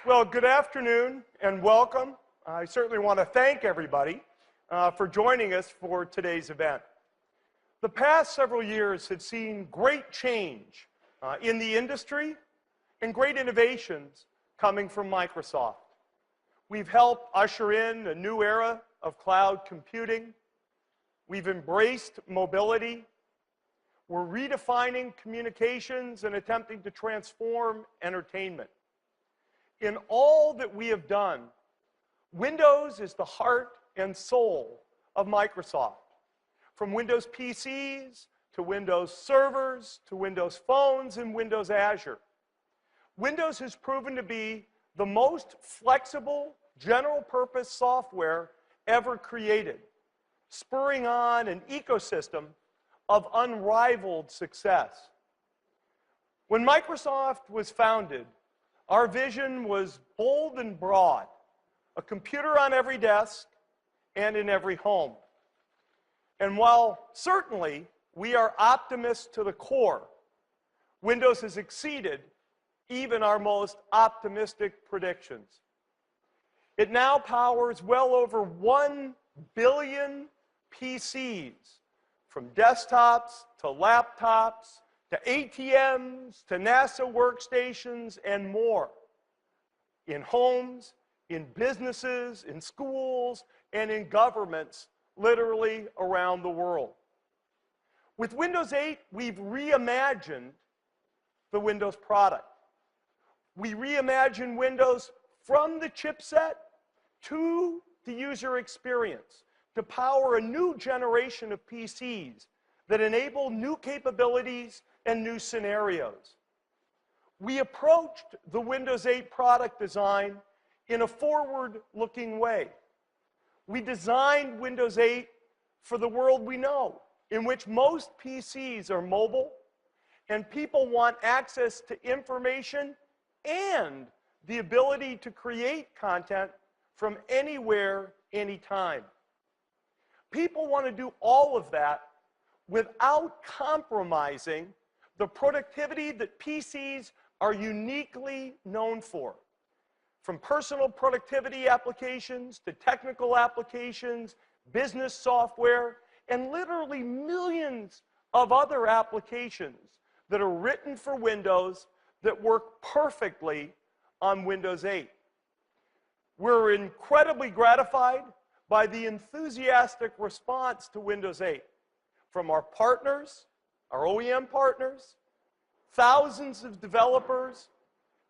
Well, good afternoon and welcome. I certainly want to thank everybody for joining us for today's event. The past several years have seen great change in the industry and great innovations coming from Microsoft. We've helped usher in a new era of cloud computing. We've embraced mobility. We're redefining communications and attempting to transform entertainment. In all that we have done, Windows is the heart and soul of Microsoft. From Windows PCs to Windows servers to Windows phones and Windows Azure. Windows has proven to be the most flexible, general-purpose software ever created, spurring on an ecosystem of unrivaled success. When Microsoft was founded, our vision was bold and broad, a computer on every desk and in every home. And while certainly we are optimists to the core, Windows has exceeded even our most optimistic predictions. It now powers well over 1 billion PCs, from desktops to laptops, to ATMs, to NASA workstations, and more, in homes, in businesses, in schools, and in governments, literally around the world. With Windows 8, we've reimagined the Windows product. We reimagine Windows from the chipset to the user experience to power a new generation of PCs that enable new capabilities and new scenarios. We approached the Windows 8 product design in a forward-looking way. We designed Windows 8 for the world we know, in which most PCs are mobile, and people want access to information and the ability to create content from anywhere, anytime. People want to do all of that without compromising the productivity that PCs are uniquely known for. From personal productivity applications to technical applications, business software, and literally millions of other applications that are written for Windows that work perfectly on Windows 8. We're incredibly gratified by the enthusiastic response to Windows 8 from our partners, our OEM partners, thousands of developers,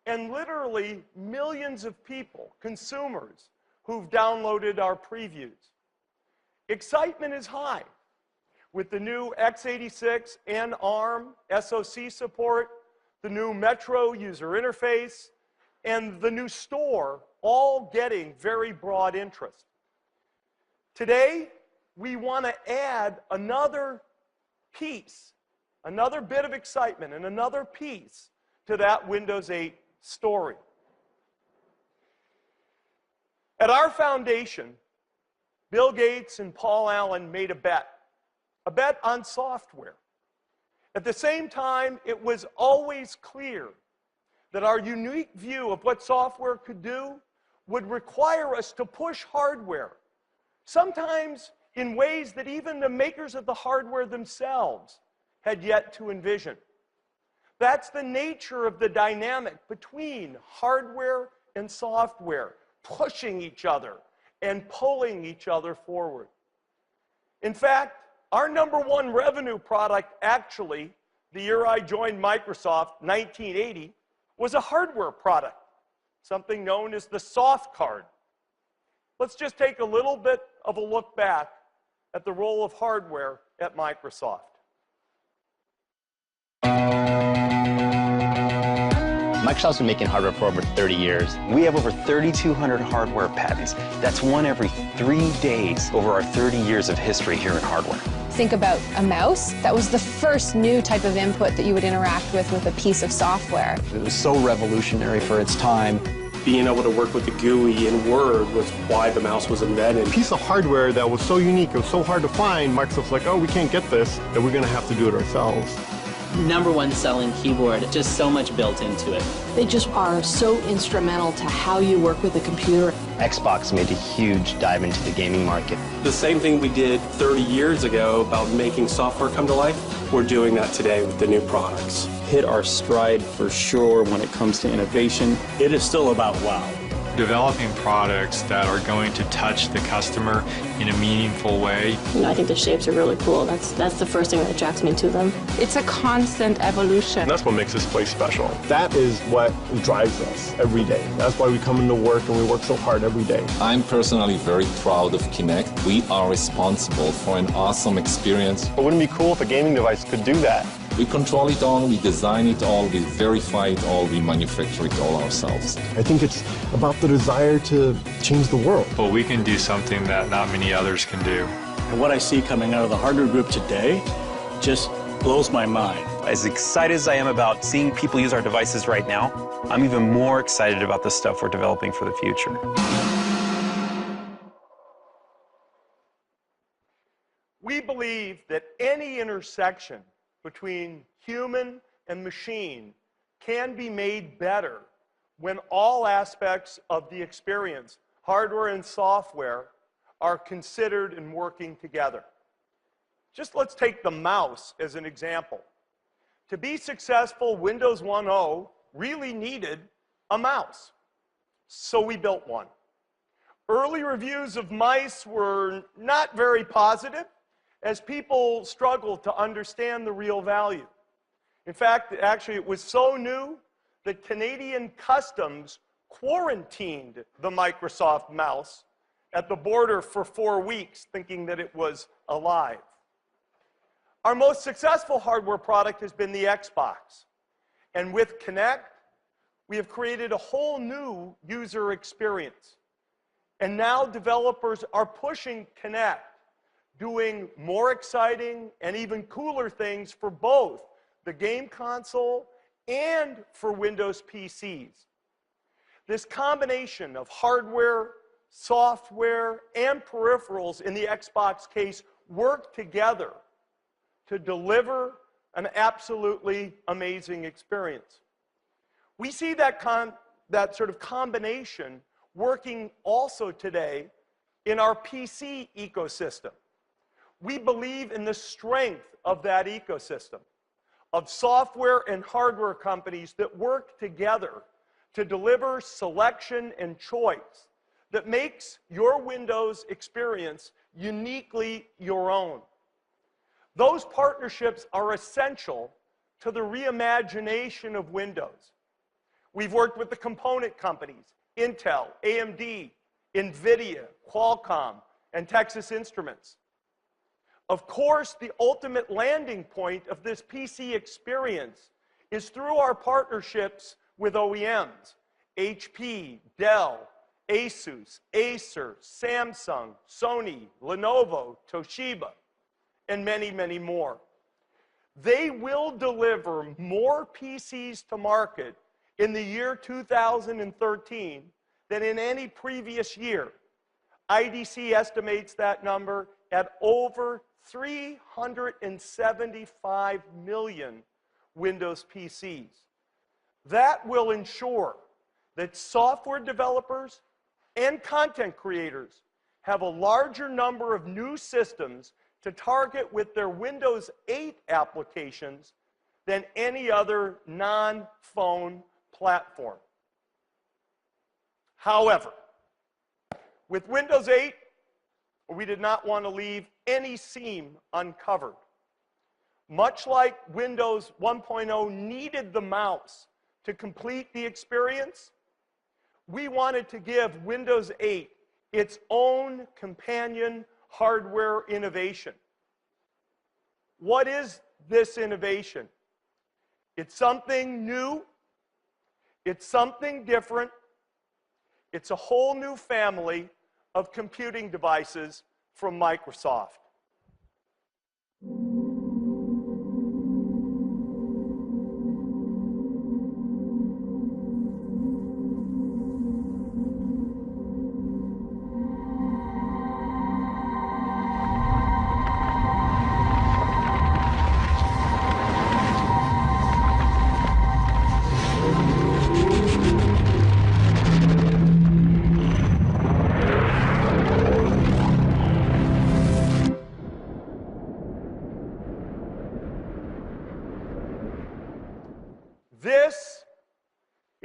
and literally millions of people, consumers, who've downloaded our previews. Excitement is high with the new x86 and ARM SoC support, the new Metro user interface, and the new store, all getting very broad interest. Today, we want to add another piece, another bit of excitement, and another piece to that Windows 8 story. At our foundation, Bill Gates and Paul Allen made a bet on software. At the same time, it was always clear that our unique view of what software could do would require us to push hardware, sometimes in ways that even the makers of the hardware themselves had yet to envision. That's the nature of the dynamic between hardware and software, pushing each other and pulling each other forward. In fact, our #1 revenue product, actually, the year I joined Microsoft, 1980, was a hardware product, something known as the soft card. Let's just take a little bit of a look back at the role of hardware at Microsoft. Microsoft's been making hardware for over 30 years. We have over 3,200 hardware patents. That's one every 3 days over our 30 years of history here in hardware. Think about a mouse. That was the first new type of input that you would interact with a piece of software. It was so revolutionary for its time. Being able to work with the GUI in Word was why the mouse was invented. A piece of hardware that was so unique, it was so hard to find, Microsoft's like, oh, we can't get this, that we're going to have to do it ourselves. #1 selling keyboard, just so much built into it. They just are so instrumental to how you work with a computer. Xbox made a huge dive into the gaming market. The same thing we did 30 years ago about making software come to life, we're doing that today with the new products. Hit our stride for sure when it comes to innovation. It is still about wow. Developing products that are going to touch the customer in a meaningful way. I think the shapes are really cool. That's the first thing that attracts me to them. It's a constant evolution. That's what makes this place special. That is what drives us every day. That's why we come into work and we work so hard every day. I'm personally very proud of Kinect. We are responsible for an awesome experience. But wouldn't it be cool if a gaming device could do that? We control it all, we design it all, we verify it all, we manufacture it all ourselves. I think it's about the desire to change the world. But we can do something that not many others can do. And what I see coming out of the hardware group today just blows my mind. As excited as I am about seeing people use our devices right now, I'm even more excited about the stuff we're developing for the future. We believe that any intersection between human and machine can be made better when all aspects of the experience, hardware and software, are considered and working together. Just let's take the mouse as an example. To be successful, Windows 1.0 really needed a mouse. So we built one. Early reviews of mice were not very positive, as people struggled to understand the real value. In fact, actually, it was so new that Canadian Customs quarantined the Microsoft mouse at the border for 4 weeks, thinking that it was alive. Our most successful hardware product has been the Xbox. And with Kinect, we have created a whole new user experience. And now developers are pushing Kinect, doing more exciting and even cooler things for both the game console and for Windows PCs. This combination of hardware, software, and peripherals in the Xbox case work together to deliver an absolutely amazing experience. We see that sort of combination working also today in our PC ecosystem. We believe in the strength of that ecosystem, of software and hardware companies that work together to deliver selection and choice that makes your Windows experience uniquely your own. Those partnerships are essential to the reimagination of Windows. We've worked with the component companies, Intel, AMD, NVIDIA, Qualcomm, and Texas Instruments. Of course, the ultimate landing point of this PC experience is through our partnerships with OEMs, HP, Dell, Asus, Acer, Samsung, Sony, Lenovo, Toshiba, and many, many more. They will deliver more PCs to market in the year 2013 than in any previous year. IDC estimates that number at over 375 million Windows PCs. That will ensure that software developers and content creators have a larger number of new systems to target with their Windows 8 applications than any other non-phone platform. However, with Windows 8, we did not want to leave any seam uncovered. Much like Windows 1.0 needed the mouse to complete the experience, we wanted to give Windows 8 its own companion hardware innovation. What is this innovation? It's something new. It's something different. It's a whole new family of computing devices from Microsoft.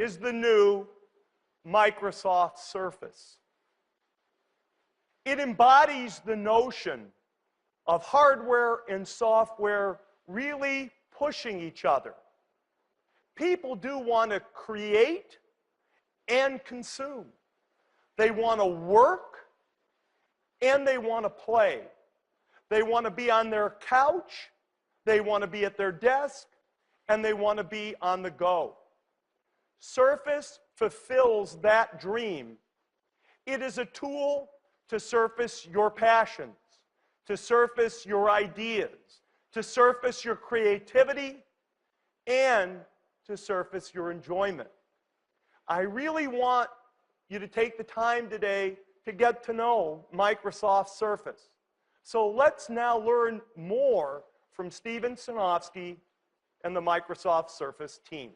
is the new Microsoft Surface. It embodies the notion of hardware and software really pushing each other. People do want to create and consume. They want to work and they want to play. They want to be on their couch, they want to be at their desk, and they want to be on the go. Surface fulfills that dream. It is a tool to surface your passions, to surface your ideas, to surface your creativity, and to surface your enjoyment. I really want you to take the time today to get to know Microsoft Surface. So let's now learn more from Steven Sinofsky and the Microsoft Surface team.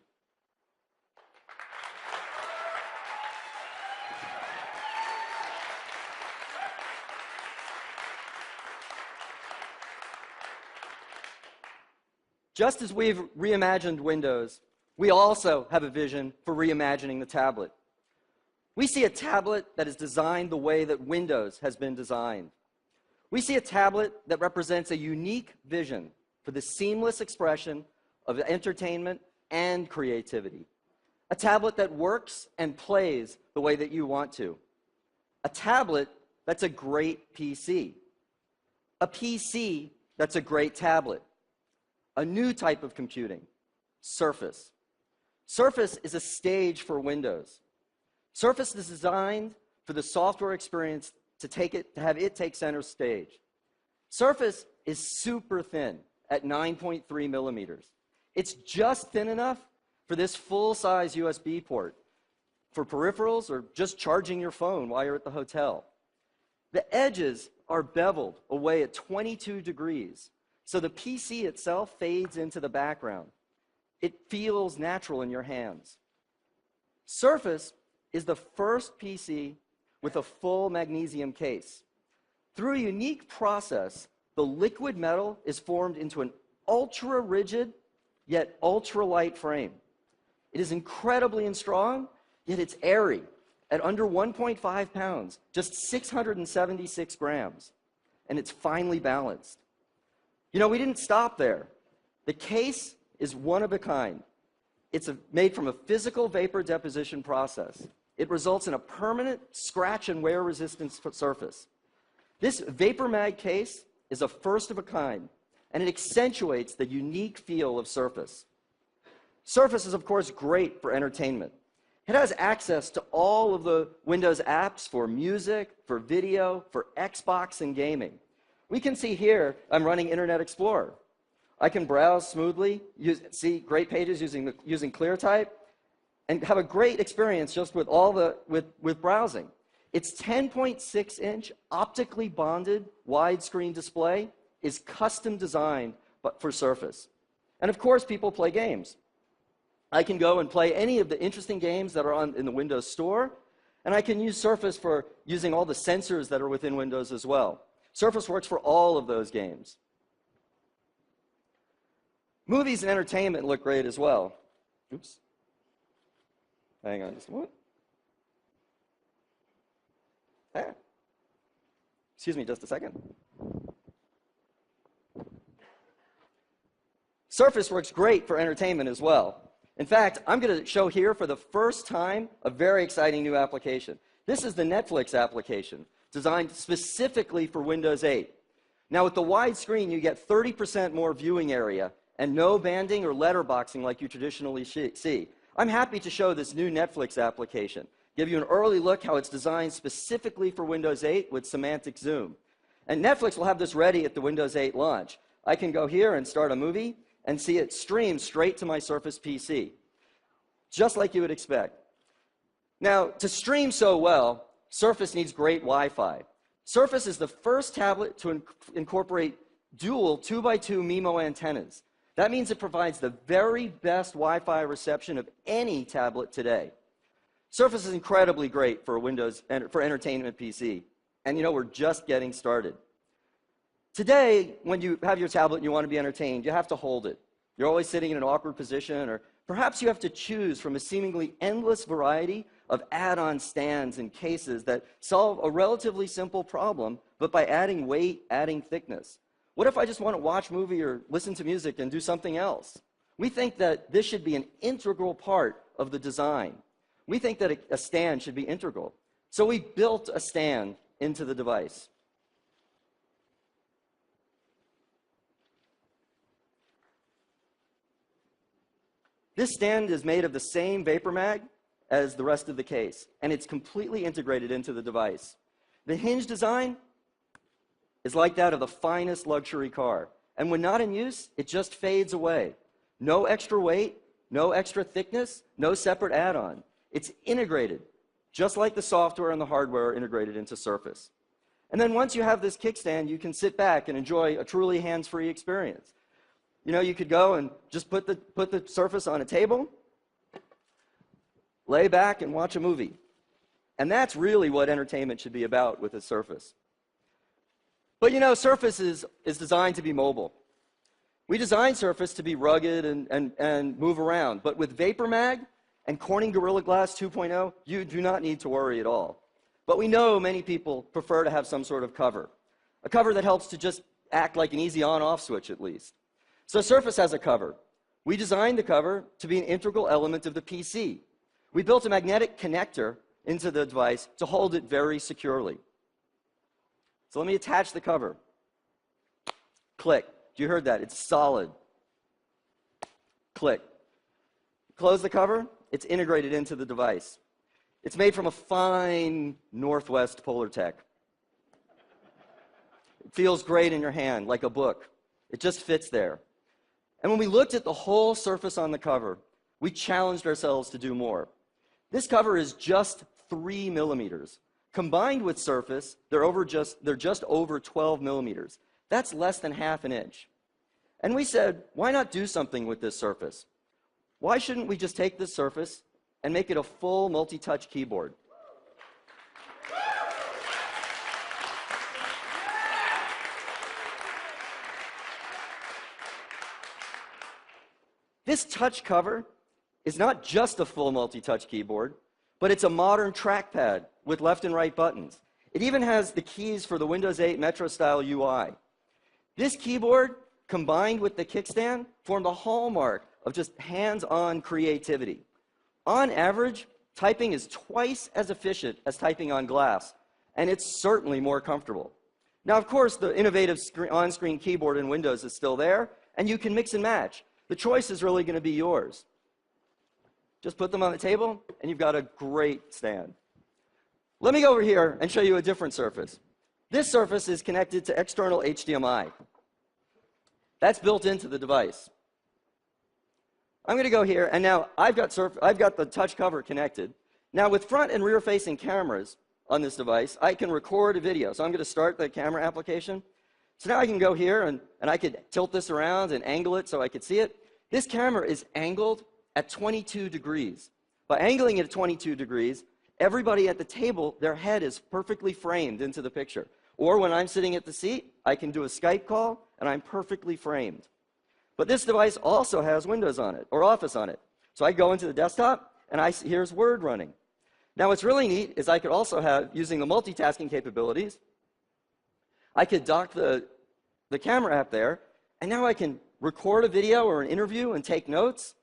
Just as we've reimagined Windows, we also have a vision for reimagining the tablet. We see a tablet that is designed the way that Windows has been designed. We see a tablet that represents a unique vision for the seamless expression of entertainment and creativity. A tablet that works and plays the way that you want to. A tablet that's a great PC. A PC that's a great tablet. A new type of computing, Surface. Surface is a stage for Windows. Surface is designed for the software experience to have it take center stage. Surface is super thin at 9.3 millimeters. It's just thin enough for this full-size USB port for peripherals or just charging your phone while you're at the hotel. The edges are beveled away at 22 degrees, so the PC itself fades into the background. It feels natural in your hands. Surface is the first PC with a full magnesium case. Through a unique process, the liquid metal is formed into an ultra-rigid, yet ultra-light frame. It is incredibly strong, yet it's airy, at under 1.5 pounds, just 676 grams, and it's finely balanced. You know, we didn't stop there. The case is one of a kind. It's made from a physical vapor deposition process. It results in a permanent scratch and wear resistant surface. This vapor mag case is a first of a kind, and it accentuates the unique feel of Surface. Surface is, of course, great for entertainment. It has access to all of the Windows apps for music, for video, for Xbox and gaming. We can see here, I'm running Internet Explorer. I can browse smoothly, see great pages using ClearType, and have a great experience just with with browsing. Its 10.6-inch optically bonded widescreen display is custom designed for Surface. And of course, people play games. I can go and play any of the interesting games that are in the Windows Store, and I can use Surface for using all the sensors that are within Windows as well. Surface works for all of those games. Movies and entertainment look great as well. Oops. Hang on just a moment. Excuse me just a second. Surface works great for entertainment as well. In fact, I'm going to show here for the first time a very exciting new application. This is the Netflix application, designed specifically for Windows 8. Now, with the wide screen, you get 30% more viewing area and no banding or letterboxing like you traditionally see. I'm happy to show this new Netflix application, give you an early look how it's designed specifically for Windows 8 with semantic zoom. And Netflix will have this ready at the Windows 8 launch. I can go here and start a movie and see it stream straight to my Surface PC, just like you would expect. Now, to stream so well, Surface needs great Wi-Fi. Surface is the first tablet to incorporate dual 2x2 MIMO antennas. That means it provides the very best Wi-Fi reception of any tablet today. Surface is incredibly great for Windows and for entertainment PC. And you know, we're just getting started. Today, when you have your tablet and you want to be entertained, you have to hold it. You're always sitting in an awkward position or Perhaps you have to choose from a seemingly endless variety of add-on stands and cases that solve a relatively simple problem, but by adding weight, adding thickness. What if I just want to watch a movie or listen to music and do something else? We think that this should be an integral part of the design. We think that a stand should be integral. So we built a stand into the device. This stand is made of the same vapor mag as the rest of the case, and it's completely integrated into the device. The hinge design is like that of the finest luxury car, and when not in use, it just fades away. No extra weight, no extra thickness, no separate add-on. It's integrated, just like the software and the hardware are integrated into Surface. And then once you have this kickstand, you can sit back and enjoy a truly hands-free experience. You know, you could go and just put the Surface on a table, lay back and watch a movie. And that's really what entertainment should be about with a Surface. But you know, Surface is designed to be mobile. We designed Surface to be rugged and move around. But with Vapor Mag and Corning Gorilla Glass 2.0, you do not need to worry at all. But we know many people prefer to have some sort of cover. A cover that helps to just act like an easy on-off switch at least. So Surface has a cover. We designed the cover to be an integral element of the PC. We built a magnetic connector into the device to hold it very securely. So let me attach the cover. Click. You heard that. It's solid. Click. Close the cover. It's integrated into the device. It's made from a fine Northwest Polartec. It feels great in your hand, like a book. It just fits there. And when we looked at the whole surface on the cover, we challenged ourselves to do more. This cover is just 3 millimeters. Combined with Surface, they're just over 12 millimeters. That's less than ½ an inch. And we said, why not do something with this Surface? Why shouldn't we just take this Surface and make it a full multi-touch keyboard? This touch cover is not just a full multi-touch keyboard, but it's a modern trackpad with left and right buttons. It even has the keys for the Windows 8 Metro-style UI. This keyboard, combined with the kickstand, formed the hallmark of just hands-on creativity. On average, typing is twice as efficient as typing on glass, and it's certainly more comfortable. Now, of course, the innovative on-screen keyboard in Windows is still there, and you can mix and match. The choice is really going to be yours. Just put them on the table, and you've got a great stand. Let me go over here and show you a different Surface. This Surface is connected to external HDMI. That's built into the device. I'm going to go here, and now I've got the touch cover connected. Now, with front and rear-facing cameras on this device, I can record a video. So I'm going to start the camera application. So now I can go here, and I could tilt this around and angle it so I could see it. This camera is angled at 22 degrees. By angling it at 22 degrees, everybody at the table, their head is perfectly framed into the picture. Or when I'm sitting at the seat, I can do a Skype call, and I'm perfectly framed. But this device also has Windows on it, or Office on it. So I go into the desktop, and here's Word running. Now what's really neat is I could also have, using the multitasking capabilities, I could dock the camera app there, and now I can record a video or an interview and take notes.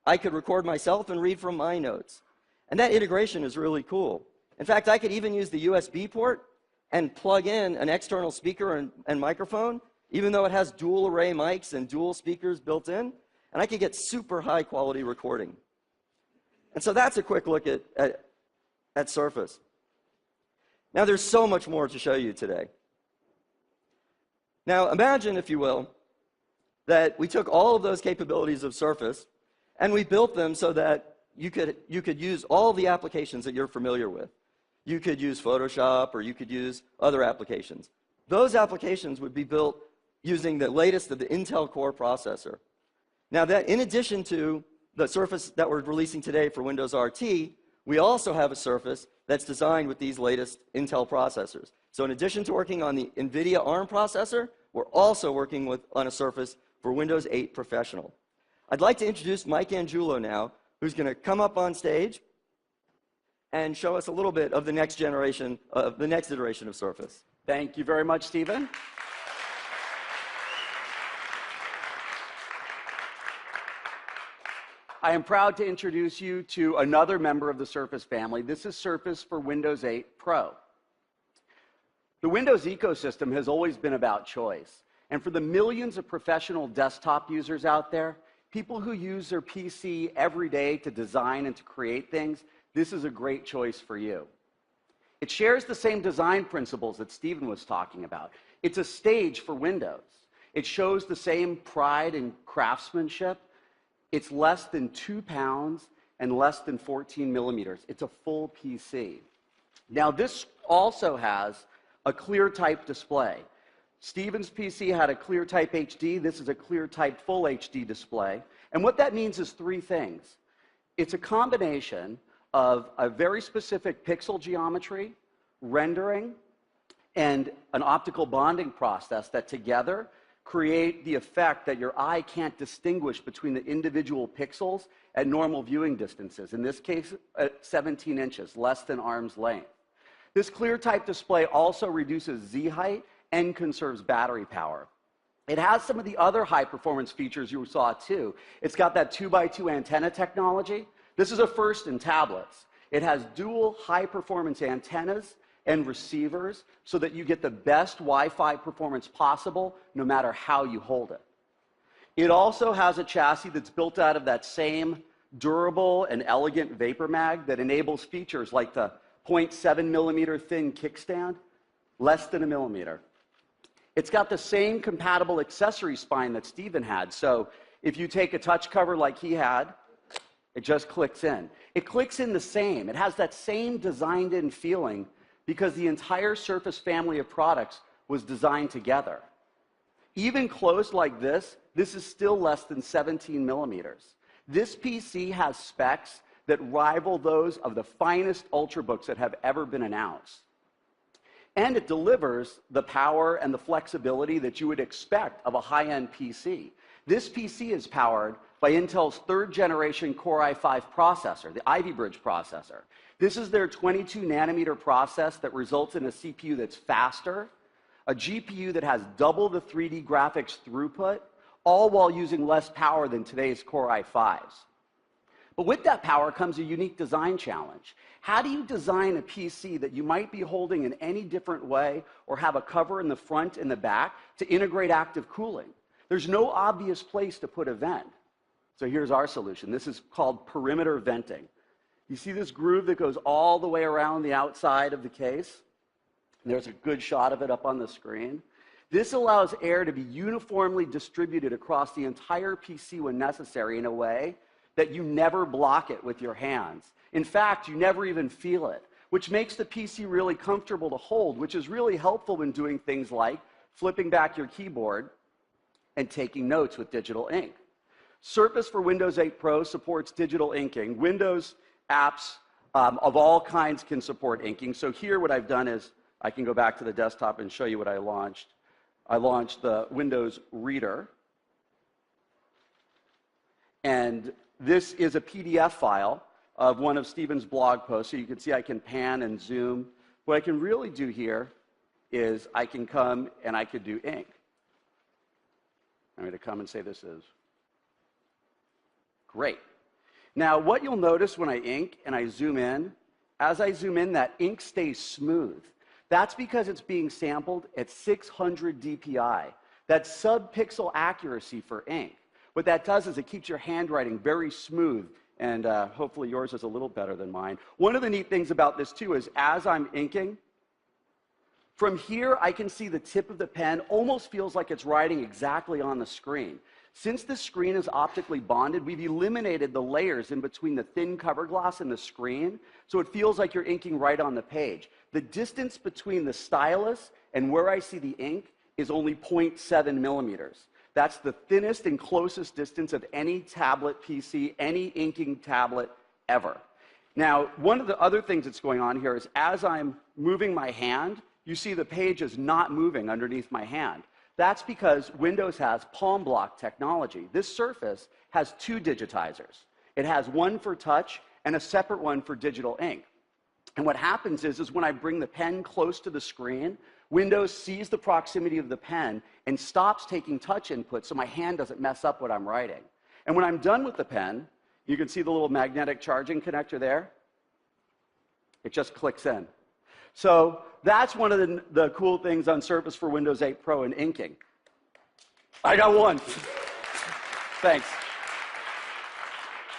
I could record myself and read from my notes. And that integration is really cool. In fact, I could even use the USB port and plug in an external speaker and microphone, even though it has dual array mics and dual speakers built in, and I could get super high quality recording. And so that's a quick look at Surface. Now there's so much more to show you today. Now imagine, if you will, that we took all of those capabilities of Surface and we built them so that you could use all the applications that you're familiar with. You could use Photoshop, or you could use other applications. Those applications would be built using the latest of the Intel Core processor. Now, that in addition to the Surface that we're releasing today for Windows RT, we also have a Surface that's designed with these latest Intel processors. So in addition to working on the NVIDIA ARM processor, we're also working on a Surface for Windows 8 Professional. I'd like to introduce Mike Angiulo now, who's going to come up on stage and show us a little bit of the next generation, the next iteration of Surface. Thank you very much, Stephen. I am proud to introduce you to another member of the Surface family. This is Surface for Windows 8 Pro. The Windows ecosystem has always been about choice. And for the millions of professional desktop users out there, people who use their PC every day to design and to create things, this is a great choice for you. It shares the same design principles that Stephen was talking about. It's a stage for Windows. It shows the same pride and craftsmanship. It's less than 2 pounds and less than 14 millimeters. It's a full PC. Now, this also has a ClearType display. Stephen's PC had a ClearType HD. This is a ClearType Full HD display. And what that means is 3 things. It's a combination of a very specific pixel geometry, rendering, and an optical bonding process that together create the effect that your eye can't distinguish between the individual pixels at normal viewing distances, in this case at 17 inches, less than arm's length. This ClearType display also reduces Z-height and conserves battery power. It has some of the other high-performance features you saw too. It's got that 2x2 antenna technology. This is a first in tablets. It has dual high-performance antennas and receivers so that you get the best Wi-Fi performance possible no matter how you hold it. It also has a chassis that's built out of that same durable and elegant vapor mag that enables features like the 0.7 millimeter thin kickstand, less than a millimeter. It's got the same compatible accessory spine that Stephen had, so if you take a touch cover like he had, it just clicks in. It clicks in the same. It has that same designed-in feeling because the entire Surface family of products was designed together. Even closed like this is still less than 17 millimeters. This PC has specs that rival those of the finest Ultrabooks that have ever been announced. And it delivers the power and the flexibility that you would expect of a high-end PC. This PC is powered by Intel's 3rd generation Core i5 processor, the Ivy Bridge processor. This is their 22 nanometer process that results in a CPU that's faster, a GPU that has double the 3D graphics throughput, all while using less power than today's Core i5s. But with that power comes a unique design challenge. How do you design a PC that you might be holding in any different way or have a cover in the front and the back to integrate active cooling? There's no obvious place to put a vent. So here's our solution. This is called perimeter venting. You see this groove that goes all the way around the outside of the case? There's a good shot of it up on the screen. This allows air to be uniformly distributed across the entire PC when necessary in a way that you never block it with your hands. In fact, you never even feel it, which makes the PC really comfortable to hold, which is really helpful when doing things like flipping back your keyboard and taking notes with digital ink. Surface for Windows 8 Pro supports digital inking. Windows apps of all kinds can support inking. So here what I've done is I can go back to the desktop and show you what I launched. I launched the Windows Reader. And this is a PDF file of one of Stephen's blog posts. So you can see I can pan and zoom. What I can really do here is I can come and I could do ink. I'm going to come and say this is great. Now, what you'll notice when I ink and I zoom in, as I zoom in, that ink stays smooth. That's because it's being sampled at 600 DPI. That's sub-pixel accuracy for ink. What that does is it keeps your handwriting very smooth, and hopefully yours is a little better than mine. One of the neat things about this, too, is as I'm inking, from here I can see the tip of the pen almost feels like it's writing exactly on the screen. Since the screen is optically bonded, we've eliminated the layers in between the thin cover glass and the screen, so it feels like you're inking right on the page. The distance between the stylus and where I see the ink is only 0.7 millimeters. That's the thinnest and closest distance of any tablet PC, any inking tablet ever. Now, one of the other things that's going on here is as I'm moving my hand, you see the page is not moving underneath my hand. That's because Windows has palm block technology. This Surface has two digitizers. It has one for touch and a separate one for digital ink. And what happens is when I bring the pen close to the screen, Windows sees the proximity of the pen and stops taking touch input so my hand doesn't mess up what I'm writing. And when I'm done with the pen, you can see the little magnetic charging connector there. It just clicks in. So that's one of the cool things on Surface for Windows 8 Pro and inking. I got one. Thanks.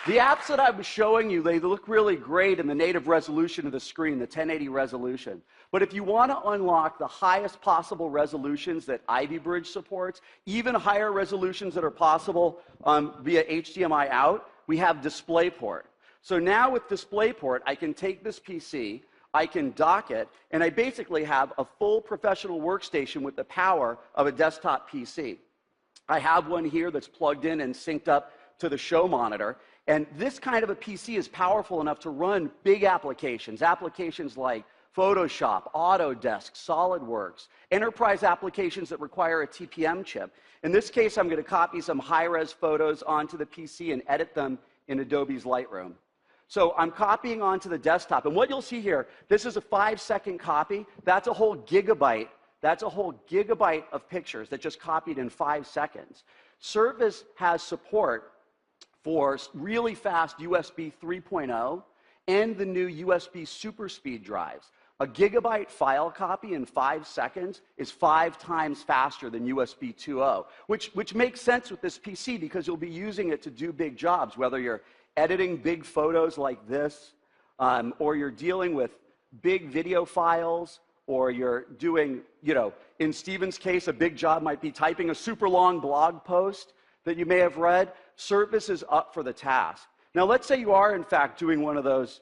The apps that I was showing you, they look really great in the native resolution of the screen, the 1080 resolution. But if you want to unlock the highest possible resolutions that Ivy Bridge supports, even higher resolutions that are possible via HDMI out, we have DisplayPort. So now with DisplayPort, I can take this PC, I can dock it, and I basically have a full professional workstation with the power of a desktop PC. I have one here that's plugged in and synced up to the show monitor. And this kind of a PC is powerful enough to run big applications, applications like Photoshop, Autodesk, SolidWorks, enterprise applications that require a TPM chip. In this case, I'm going to copy some high-res photos onto the PC and edit them in Adobe's Lightroom. So I'm copying onto the desktop. And what you'll see here, this is a 5-second copy. That's a whole gigabyte. That's a whole gigabyte of pictures that just copied in 5 seconds. Surface has support for really fast USB 3.0 and the new USB super speed drives. A gigabyte file copy in 5 seconds is 5 times faster than USB 2.0, which makes sense with this PC because you'll be using it to do big jobs, whether you're editing big photos like this, or you're dealing with big video files, or you're doing, in Stephen's case, a big job might be typing a super long blog post that you may have read. Surface is up for the task. Now, let's say you are, in fact, doing one of those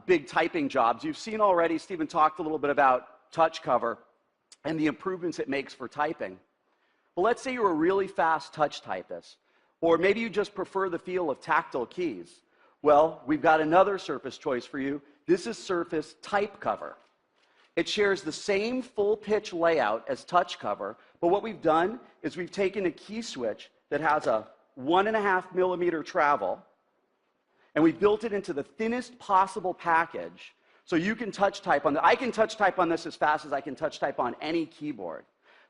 big typing jobs. You've seen already, Stephen talked a little bit about touch cover and the improvements it makes for typing. Well, let's say you're a really fast touch typist, or maybe you just prefer the feel of tactile keys. Well, we've got another Surface choice for you. This is Surface Type Cover. It shares the same full-pitch layout as touch cover, but what we've done is we've taken a key switch that has a 1.5 millimeter travel, and we built it into the thinnest possible package so you can touch type on I can touch type on this as fast as I can touch type on any keyboard.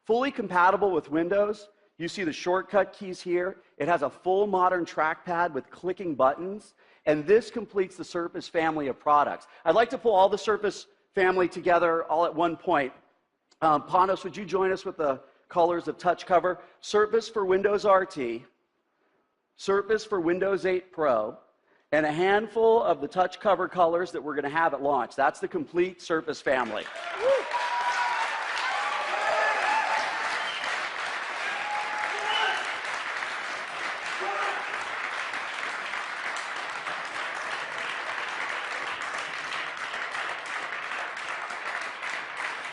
Fully compatible with Windows. You see the shortcut keys here. It has a full modern trackpad with clicking buttons, and this completes the Surface family of products. I'd like to pull all the Surface family together all at one point. Panos, would you join us with the colors of touch cover? Surface for Windows RT, Surface for Windows 8 Pro, and a handful of the touch cover colors that we're going to have at launch. That's the complete Surface family.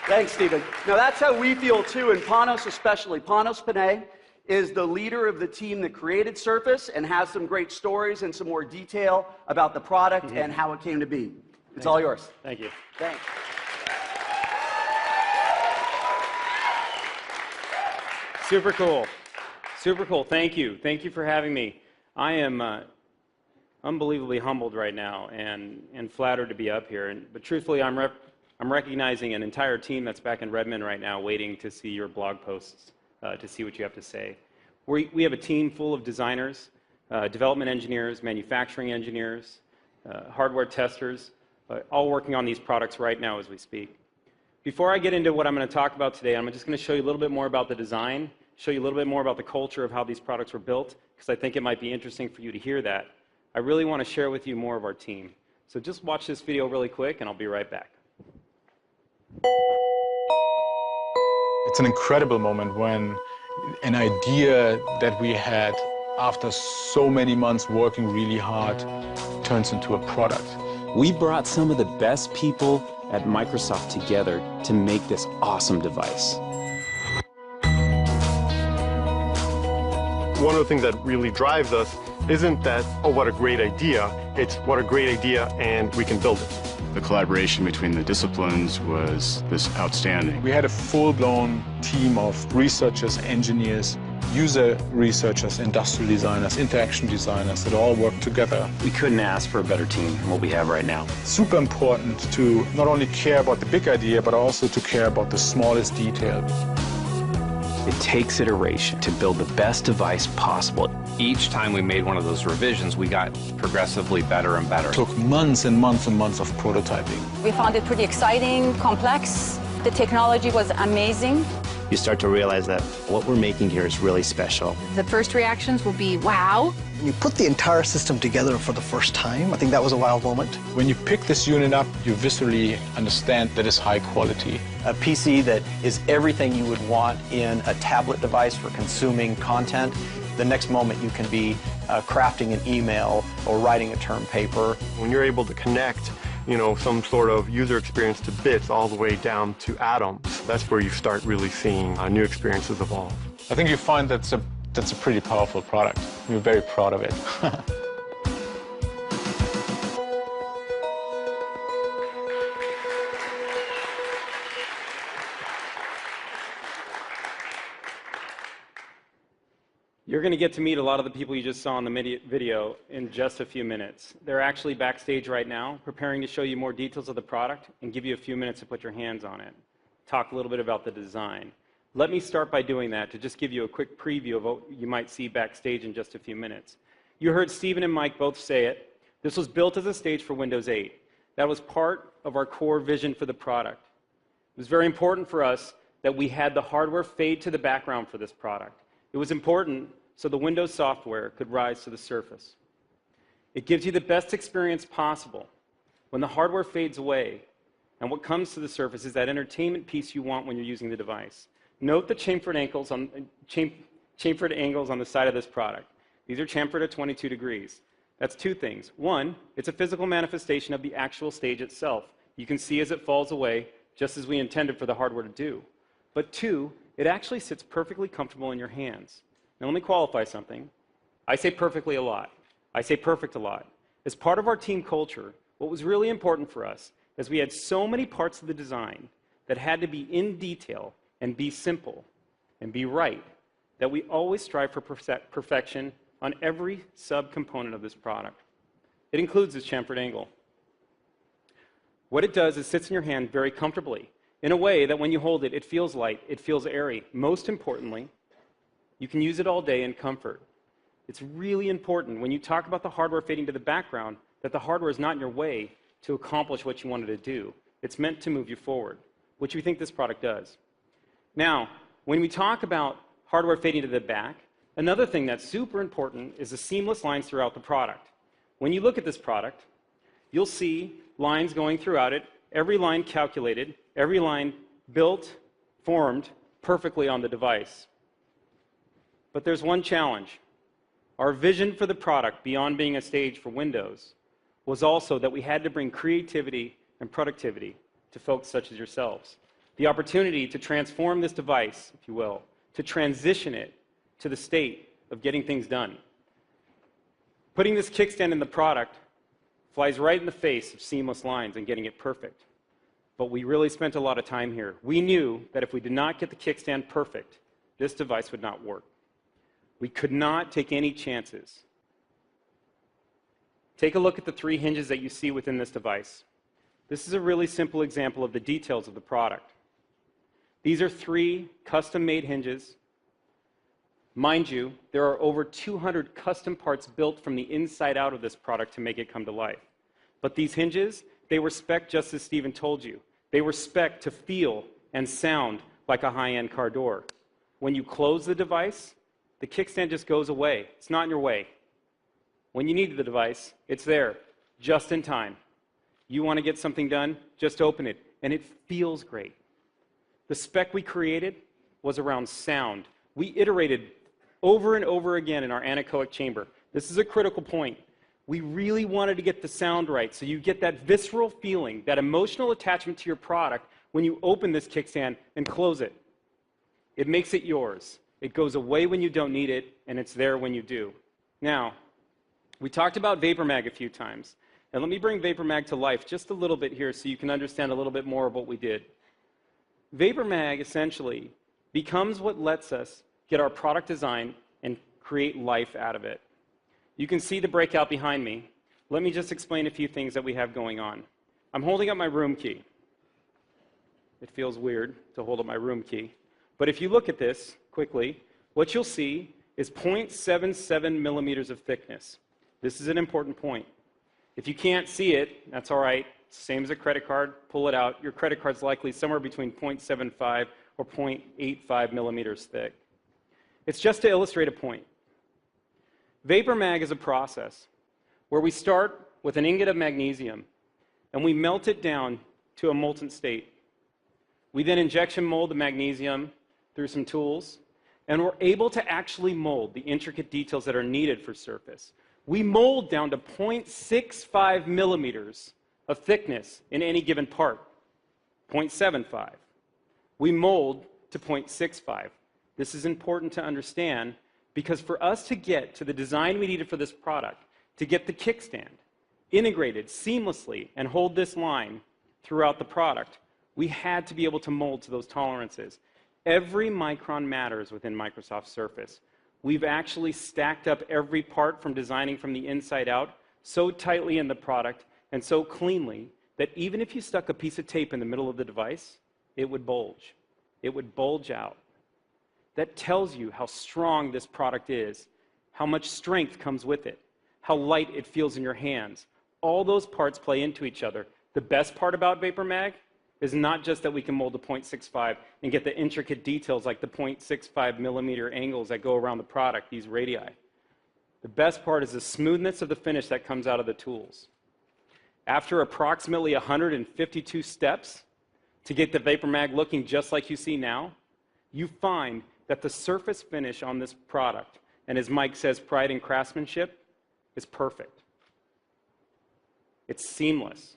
Thanks, Stephen. Now, that's how we feel, too, and Panos especially. Panos Panay is the leader of the team that created Surface and has some great stories and some more detail about the product and how it came to be. It's all yours. Thank you. Thanks. Super cool. Super cool. Thank you. Thank you for having me. I am unbelievably humbled right now and flattered to be up here. But truthfully, I'm recognizing an entire team that's back in Redmond right now waiting to see your blog posts, to see what you have to say. We have a team full of designers, development engineers, manufacturing engineers, hardware testers, all working on these products right now as we speak. Before I get into what I'm going to talk about today, I'm just going to show you a little bit more about the design, show you a little bit more about the culture of how these products were built, because I think it might be interesting for you to hear that. I really want to share with you more of our team. So just watch this video really quick, and I'll be right back. It's an incredible moment when an idea that we had after so many months working really hard turns into a product. We brought some of the best people at Microsoft together to make this awesome device. One of the things that really drives us isn't that, oh, what a great idea. It's what a great idea and we can build it. The collaboration between the disciplines was this outstanding. We had a full-blown team of researchers, engineers, user researchers, industrial designers, interaction designers that all work together. We couldn't ask for a better team than what we have right now. Super important to not only care about the big idea, but also to care about the smallest detail. It takes iteration to build the best device possible. Each time we made one of those revisions, we got progressively better and better. It took months and months and months of prototyping. We found it pretty exciting, complex. The technology was amazing. You start to realize that what we're making here is really special. The first reactions will be, wow. When you put the entire system together for the first time, I think that was a wow moment. When you pick this unit up, you viscerally understand that it's high quality. A PC that is everything you would want in a tablet device for consuming content. The next moment you can be crafting an email or writing a term paper. When you're able to connect some sort of user experience to bits all the way down to atoms, that's where you start really seeing new experiences evolve. I think you find that's a pretty powerful product. We're very proud of it. You're going to get to meet a lot of the people you just saw in the video in just a few minutes. They're actually backstage right now, preparing to show you more details of the product and give you a few minutes to put your hands on it. Talk a little bit about the design. Let me start by doing that to just give you a quick preview of what you might see backstage in just a few minutes. You heard Stephen and Mike both say it. This was built as a stage for Windows 8. That was part of our core vision for the product. It was very important for us that we had the hardware fade to the background for this product. It was important so the Windows software could rise to the surface. It gives you the best experience possible when the hardware fades away, and what comes to the surface is that entertainment piece you want when you're using the device. Note the chamfered angles on the side of this product. These are chamfered at 22 degrees. That's two things. One, it's a physical manifestation of the actual stage itself. You can see as it falls away, just as we intended for the hardware to do. But two, it actually sits perfectly comfortable in your hands. Now let me qualify something. I say perfectly a lot. I say perfect a lot. As part of our team culture, what was really important for us is we had so many parts of the design that had to be in detail and be simple and be right that we always strive for perfection on every subcomponent of this product. It includes this chamfered angle. What it does is sits in your hand very comfortably in a way that when you hold it, it feels light, it feels airy. Most importantly, you can use it all day in comfort. It's really important when you talk about the hardware fading to the background that the hardware is not in your way to accomplish what you wanted to do. It's meant to move you forward, which we think this product does. Now, when we talk about hardware fading to the back, another thing that's super important is the seamless lines throughout the product. When you look at this product, you'll see lines going throughout it, every line calculated, every line built, formed perfectly on the device. But there's one challenge. Our vision for the product, beyond being a stage for Windows, was also that we had to bring creativity and productivity to folks such as yourselves. The opportunity to transform this device, if you will, to transition it to the state of getting things done. Putting this kickstand in the product flies right in the face of seamless lines and getting it perfect. But we really spent a lot of time here. We knew that if we did not get the kickstand perfect, this device would not work. We could not take any chances. Take a look at the three hinges that you see within this device. This is a really simple example of the details of the product. These are 3 custom-made hinges. Mind you, there are over 200 custom parts built from the inside out of this product to make it come to life. But these hinges, they were spec'd just as Stephen told you. They were spec'd to feel and sound like a high-end car door. When you close the device, the kickstand just goes away. It's not in your way. When you need the device, it's there, just in time. You want to get something done, just open it, and it feels great. The spec we created was around sound. We iterated over and over again in our anechoic chamber. This is a critical point. We really wanted to get the sound right, so you get that visceral feeling, that emotional attachment to your product when you open this kickstand and close it. It makes it yours. It goes away when you don't need it, and it's there when you do. Now, we talked about VaporMag a few times. And let me bring VaporMag to life just a little bit here so you can understand a little bit more of what we did. VaporMag essentially becomes what lets us get our product design and create life out of it. You can see the breakout behind me. Let me just explain a few things that we have going on. I'm holding up my room key. It feels weird to hold up my room key. But if you look at this quickly, what you'll see is 0.77 millimeters of thickness. This is an important point. If you can't see it, that's all right. Same as a credit card, pull it out. Your credit card's likely somewhere between 0.75 or 0.85 millimeters thick. It's just to illustrate a point. VaporMag is a process where we start with an ingot of magnesium and we melt it down to a molten state. We then injection mold the magnesium through some tools, and we're able to actually mold the intricate details that are needed for surface. We mold down to 0.65 millimeters of thickness in any given part, 0.75. We mold to 0.65. This is important to understand because for us to get to the design we needed for this product, to get the kickstand integrated seamlessly and hold this line throughout the product, we had to be able to mold to those tolerances. Every micron matters within Microsoft Surface. We've actually stacked up every part from designing from the inside out so tightly in the product and so cleanly that even if you stuck a piece of tape in the middle of the device, it would bulge. It would bulge out. That tells you how strong this product is, how much strength comes with it, how light it feels in your hands. All those parts play into each other. The best part about VaporMag is not just that we can mold to 0.65 and get the intricate details like the 0.65 millimeter angles that go around the product, these radii. The best part is the smoothness of the finish that comes out of the tools. After approximately 152 steps to get the VaporMag looking just like you see now, you find that the surface finish on this product, and as Mike says, pride in craftsmanship, is perfect. It's seamless.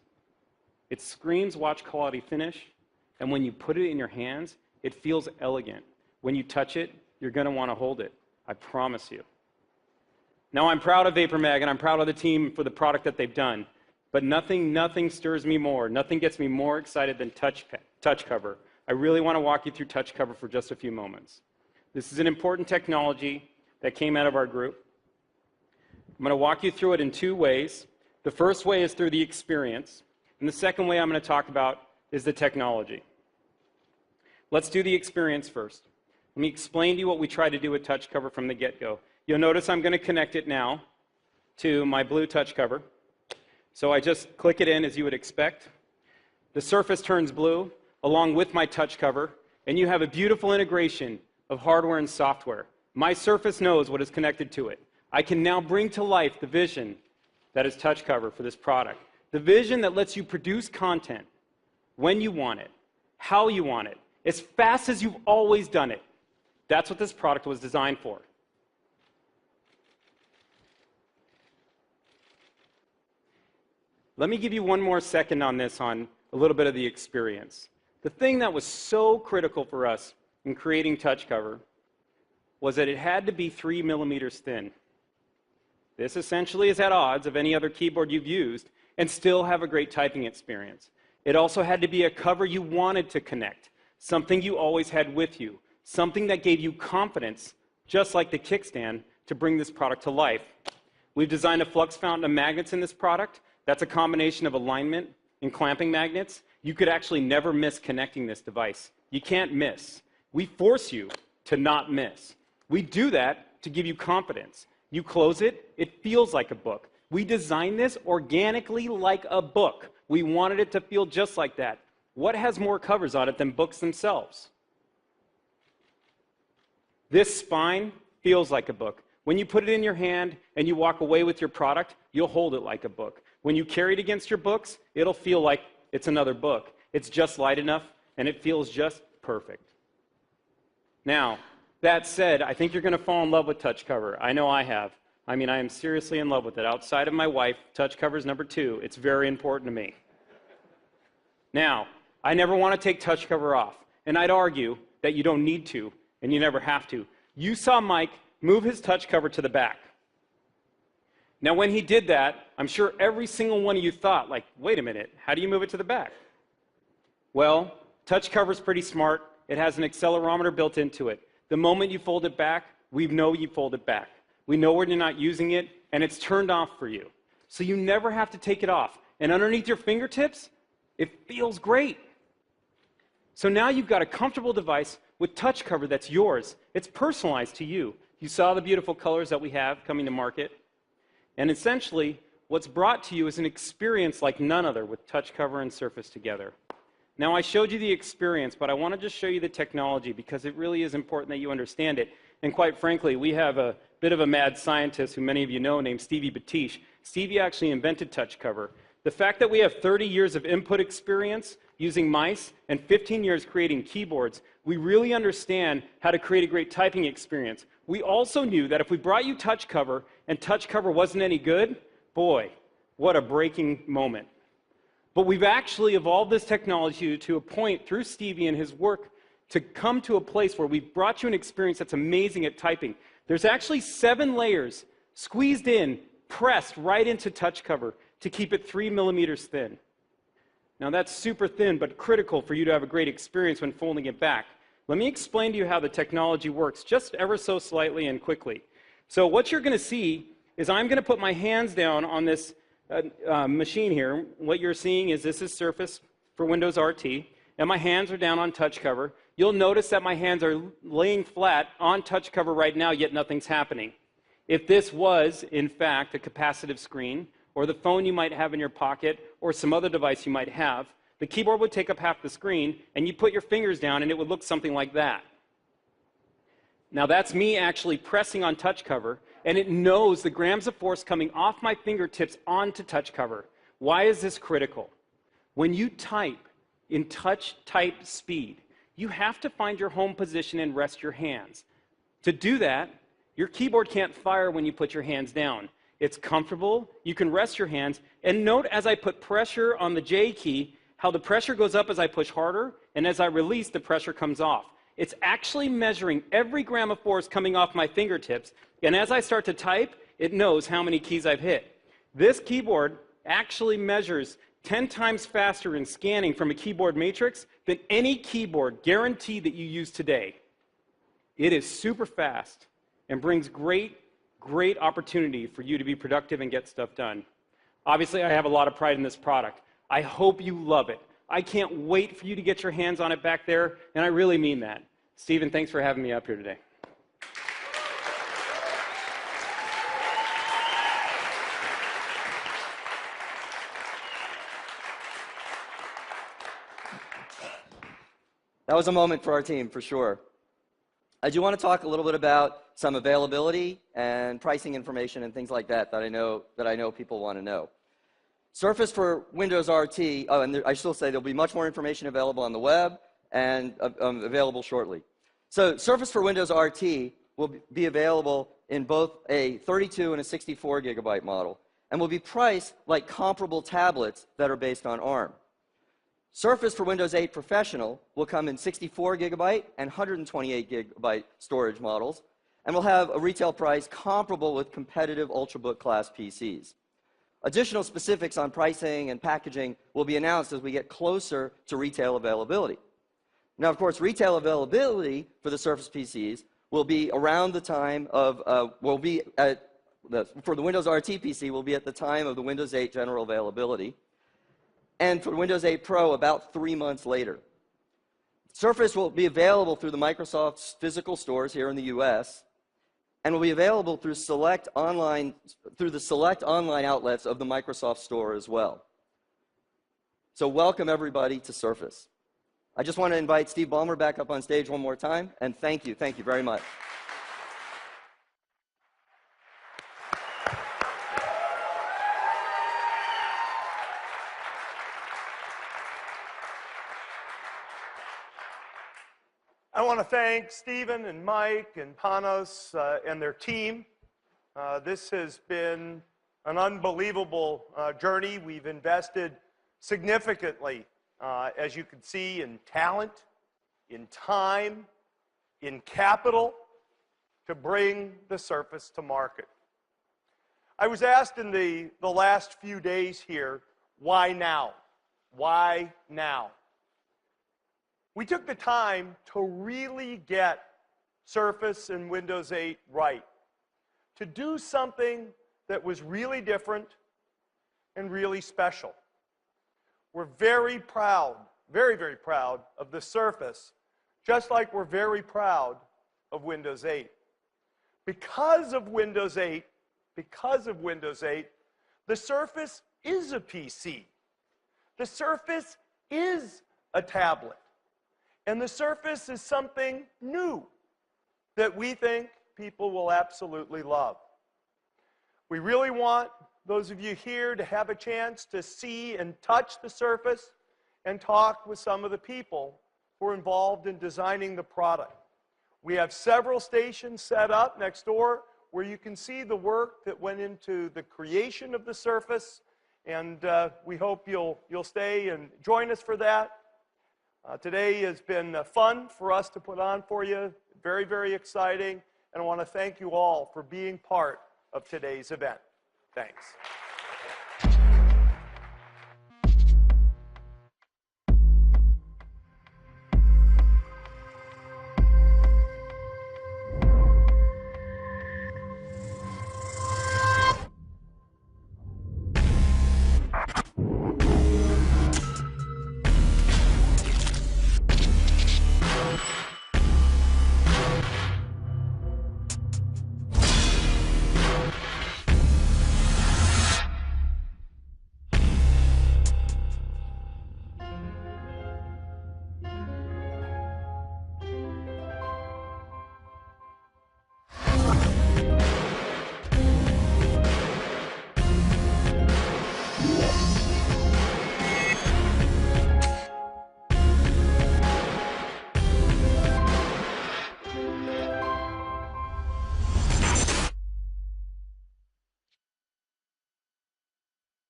It screams watch quality finish, and when you put it in your hands, it feels elegant. When you touch it, you're going to want to hold it. I promise you. Now, I'm proud of VaporMag, and I'm proud of the team for the product that they've done, but nothing stirs me more, nothing gets me more excited than TouchCover. I really want to walk you through TouchCover for just a few moments. This is an important technology that came out of our group. I'm going to walk you through it in two ways. The first way is through the experience, and the second way I'm going to talk about is the technology. Let's do the experience first. Let me explain to you what we tried to do with TouchCover from the get-go. You'll notice I'm going to connect it now to my blue TouchCover. So I just click it in as you would expect. The surface turns blue along with my TouchCover, and you have a beautiful integration of hardware and software. My Surface knows what is connected to it. I can now bring to life the vision that is TouchCover for this product. The vision that lets you produce content when you want it, how you want it, as fast as you've always done it. That's what this product was designed for. Let me give you one more second on this, on a little bit of the experience. The thing that was so critical for us in creating TouchCover was that it had to be 3 millimeters thin. This essentially is at odds of any other keyboard you've used and still have a great typing experience. It also had to be a cover you wanted to connect, something you always had with you, something that gave you confidence, just like the kickstand, to bring this product to life. We've designed a flux fountain of magnets in this product. That's a combination of alignment and clamping magnets. You could actually never miss connecting this device. You can't miss. We force you to not miss. We do that to give you confidence. You close it, it feels like a book. We designed this organically like a book. We wanted it to feel just like that. What has more covers on it than books themselves? This spine feels like a book. When you put it in your hand and you walk away with your product, you'll hold it like a book. When you carry it against your books, it'll feel like it's another book. It's just light enough, and it feels just perfect. Now, that said, I think you're going to fall in love with TouchCover. I know I have. I mean, I am seriously in love with it. Outside of my wife, TouchCover is number 2. It's very important to me. Now, I never want to take TouchCover off, and I'd argue that you don't need to, and you never have to. You saw Mike move his TouchCover to the back. Now, when he did that, I'm sure every single one of you thought, like, wait a minute, how do you move it to the back? Well, touch cover's pretty smart. It has an accelerometer built into it. The moment you fold it back, we know you fold it back. We know when you're not using it, and it's turned off for you. So you never have to take it off. And underneath your fingertips, it feels great. So now you've got a comfortable device with touch cover that's yours. It's personalized to you. You saw the beautiful colors that we have coming to market. And essentially, what's brought to you is an experience like none other with touch cover and Surface together. Now, I showed you the experience, but I want to just show you the technology because it really is important that you understand it. And quite frankly, we have a bit of a mad scientist who many of you know named Stevie Batish. Stevie actually invented touch cover. The fact that we have 30 years of input experience using mice and 15 years creating keyboards, we really understand how to create a great typing experience. We also knew that if we brought you touch cover and touch cover wasn't any good, boy, what a breaking moment. But we've actually evolved this technology to a point through Stevie and his work to come to a place where we've brought you an experience that's amazing at typing. There's actually 7 layers squeezed in, pressed right into touch cover to keep it 3 millimeters thin. Now that's super thin, but critical for you to have a great experience when folding it back. Let me explain to you how the technology works, just ever so slightly and quickly. So what you're going to see is I'm going to put my hands down on this machine here. What you're seeing is this is Surface for Windows RT, and my hands are down on touch cover. You'll notice that my hands are laying flat on touch cover right now, yet nothing's happening. If this was, in fact, a capacitive screen, or the phone you might have in your pocket, or some other device you might have, the keyboard would take up half the screen, and you put your fingers down, and it would look something like that. Now that's me actually pressing on touch cover, and it knows the grams of force coming off my fingertips onto touch cover. Why is this critical? When you type in touch type speed, you have to find your home position and rest your hands. To do that, your keyboard can't fire when you put your hands down. It's comfortable, you can rest your hands, and note as I put pressure on the J key, how the pressure goes up as I push harder, and as I release, the pressure comes off. It's actually measuring every gram of force coming off my fingertips, and as I start to type, it knows how many keys I've hit. This keyboard actually measures 10 times faster in scanning from a keyboard matrix than any keyboard guaranteed that you use today. It is super fast and brings great opportunity for you to be productive and get stuff done. Obviously, I have a lot of pride in this product. I hope you love it. I can't wait for you to get your hands on it back there, and I really mean that. Stephen, thanks for having me up here today. That was a moment for our team, for sure. I do want to talk a little bit about some availability and pricing information and things like that that I know people want to know. Surface for Windows RT, oh, and I still say there'll be much more information available on the web and available shortly. So Surface for Windows RT will be available in both a 32 and a 64 gigabyte model and will be priced like comparable tablets that are based on ARM. Surface for Windows 8 Professional will come in 64 gigabyte and 128 gigabyte storage models and will have a retail price comparable with competitive Ultrabook class PCs. Additional specifics on pricing and packaging will be announced as we get closer to retail availability. Now, of course, retail availability for the Surface PCs will be around the time of, for the Windows RT PC will be at the time of the Windows 8 general availability, and for Windows 8 Pro about 3 months later. Surface will be available through the Microsoft's physical stores here in the US, and will be available through the select online outlets of the Microsoft Store as well. So welcome everybody to Surface. I just want to invite Steve Ballmer back up on stage one more time, and thank you very much. I want to thank Stephen and Mike and Panos and their team. This has been an unbelievable journey. We've invested significantly, as you can see, in talent, in time, in capital to bring the Surface to market. I was asked in the last few days here, why now? Why now? We took the time to really get Surface and Windows 8 right, to do something that was really different and really special. We're very proud, very, very proud of the Surface, just like we're very proud of Windows 8. Because of Windows 8, the Surface is a PC. The Surface is a tablet. And the Surface is something new that we think people will absolutely love. We really want those of you here to have a chance to see and touch the Surface and talk with some of the people who are involved in designing the product. We have several stations set up next door where you can see the work that went into the creation of the Surface, and we hope you'll stay and join us for that. Today has been fun for us to put on for you, very, very exciting, and I want to thank you all for being part of today's event. Thanks.